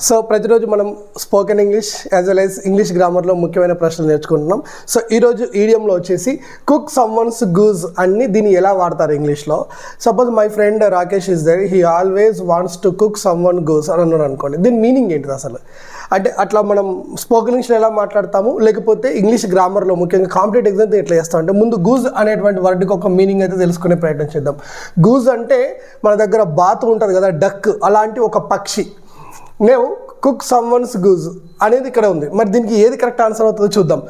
So ప్రతిరోజు మనం spoken English as well as English గ్రామర్లో ముఖ్యమైన ప్రశ్నలు నేర్చుకుంటున్నాం. సో ఈరోజు ఈడియంలో వచ్చేసి కుక్ సమ్వన్స్ గూజ్ అన్ని దీన్ని ఎలా వాడతారు ఇంగ్లీష్లో. Suppose my friend Rakesh is there, he always wants to cook someone goose అని అన్నాడు అనుకోండి. దీని మీనింగ్ ఏంటిది అసలు? అంటే అట్లా మనం స్పోకెన్ ఇంగ్లీష్లో ఎలా మాట్లాడతాము, లేకపోతే ఇంగ్లీష్ గ్రామర్లో ముఖ్యంగా కాంపిటేటివ్ ఎగ్జామ్ ఎట్లా చేస్తాం అంటే ముందు గూజ్ అనేటువంటి వర్డ్కి ఒక మీనింగ్ అయితే తెలుసుకునే ప్రయత్నం చేద్దాం. గూజ్ అంటే మన దగ్గర బాతు ఉంటుంది కదా, డక్, అలాంటి ఒక పక్షి. నేను కుక్ సమ్వన్స్ గూజ్ అనేది ఇక్కడ ఉంది. మరి దీనికి ఏది కరెక్ట్ ఆన్సర్ అవుతుందో చూద్దాం.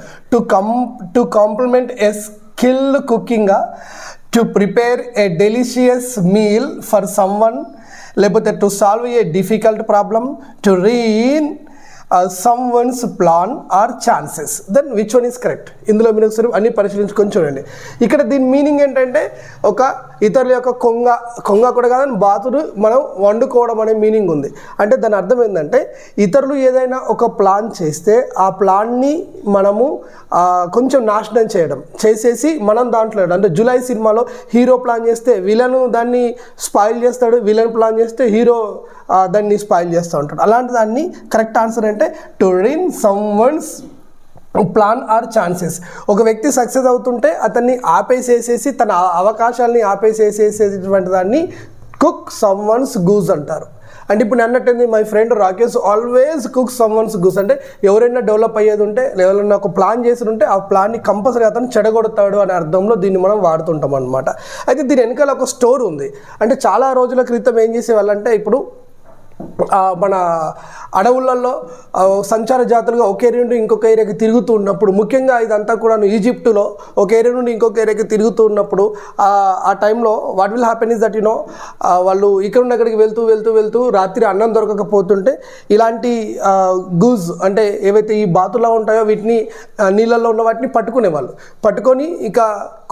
టు కాంప్లిమెంట్ ఎ స్కిల్డ్ కుకింగా, to prepare a delicious meal for someone, లేకపోతే to solve a difficult problem, to ruin someone's plan or chances. Then which one is correct? ఇందులో మీరు ఒకసారి అన్ని పరిశీలించుకొని చూడండి. ఇక్కడ దీని మీనింగ్ ఏంటంటే ఒక ఇతరుల యొక్క కొంగ కూడా కాదని బాతును మనం వండుకోవడం అనే మీనింగ్ ఉంది. అంటే దాని అర్థం ఏంటంటే ఇతరులు ఏదైనా ఒక ప్లాన్ చేస్తే ఆ ప్లాన్ని మనము కొంచెం నాశనం చేసేసి మనం దాంట్లో, అంటే జులై సినిమాలో హీరో ప్లాన్ చేస్తే విలన్ దాన్ని స్పాయిల్ చేస్తాడు, విలన్ ప్లాన్ చేస్తే హీరో దాన్ని స్పాయిల్ చేస్తూ ఉంటాడు. అలాంటి దాన్ని కరెక్ట్ ఆన్సర్ అంటే to ruin someone's plan or chances. ఒక వ్యక్తి సక్సెస్ అవుతుంటే అతన్ని ఆపేసేసేసి తన అవకాశాలని ఆపేసేసేసేటువంటి దాన్ని కుక్ సమ్వన్స్ గూజ్ అంటారు. అంటే ఇప్పుడు అన్నట్టు my friend Rakesh always cook someone's goose అంటే ఎవరైనా డెవలప్ అయ్యేది ఉంటే, ఎవరైనా ఒక ప్లాన్ చేసి ఉంటే ఆ ప్లాన్ని కంపల్సరీ అతను చెడగొడతాడు అనే అర్థంలో దీన్ని మనం వాడుతుంటాం అనమాట. అయితే దీని వెనకాల ఒక స్టోరీ ఉంది. అంటే చాలా రోజుల క్రితం ఏం చేసేవాళ్ళంటే, ఇప్పుడు మన అడవులలో సంచార జాతులుగా ఒక ఏరియా నుండి ఇంకొక ఏరియాకి తిరుగుతూ ఉన్నప్పుడు, ముఖ్యంగా ఇదంతా కూడా ఈజిప్టులో ఒక ఏరియా నుండి ఇంకొక ఏరియాకి తిరుగుతూ ఉన్నప్పుడు ఆ టైంలో what will happen is that వాళ్ళు ఇక్కడ ఉన్న అక్కడికి వెళ్తూ రాత్రి అన్నం దొరకకపోతుంటే ఇలాంటి గూజ్ అంటే ఏవైతే ఈ బాతులా ఉంటాయో వీటిని నీళ్ళల్లో ఉన్న వాటిని పట్టుకొని ఇక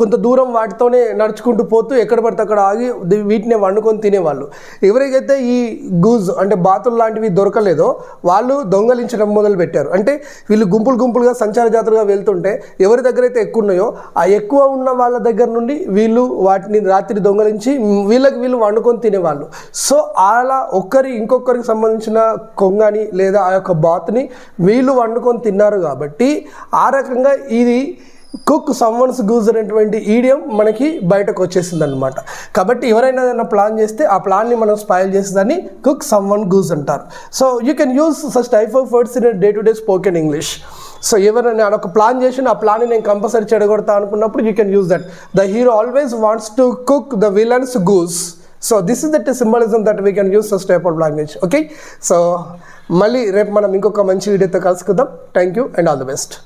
కొంత దూరం వాటితోనే నడుచుకుంటూ పోతూ ఎక్కడ పడితే అక్కడ ఆగి వీటిని వండుకొని తినేవాళ్ళు. ఎవరికైతే ఈ గూజ్ అంటే బాతులు లాంటివి దొరకలేదో వాళ్ళు దొంగలించడం మొదలు పెట్టారు. అంటే వీళ్ళు గుంపులుగా సంచార జాతరగా వెళ్తుంటే ఎవరి దగ్గర అయితే ఎక్కువ ఉన్నాయో ఆ ఎక్కువ ఉన్న వాళ్ళ దగ్గర నుండి వీళ్ళు వాటిని రాత్రి దొంగలించి వీళ్ళు వండుకొని తినేవాళ్ళు. సో అలా ఇంకొకరికి సంబంధించిన కొంగని లేదా ఆ యొక్క బాతుని వీళ్ళు వండుకొని తిన్నారు కాబట్టి ఆ రకంగా ఇది కుక్ సమ్వన్స్ గూజ్ అనేటువంటి ఈడియం మనకి బయటకు వచ్చేసింది అనమాట. కాబట్టి ఎవరైనా ఏదైనా ప్లాన్ చేస్తే ఆ ప్లాన్ని మనం స్పాయిల్ చేసేదాన్ని కుక్ సమ్వన్ గూజ్ అంటారు. So you can use such type of words in day to day spoken English. So ఎవరైనా ఒక ప్లాన్ చేసి ఆ ప్లాన్ని నేను కంపల్సరీ చెడగొడతా అనుకున్నప్పుడు you can use that. The hero always wants to cook the villains goose. So this is that symbolism that we can use such type of language. Okay, so మళ్ళీ రేపు మనం ఇంకొక మంచి వీడియోతో కలుసుకుందాం. Thank you and all the best.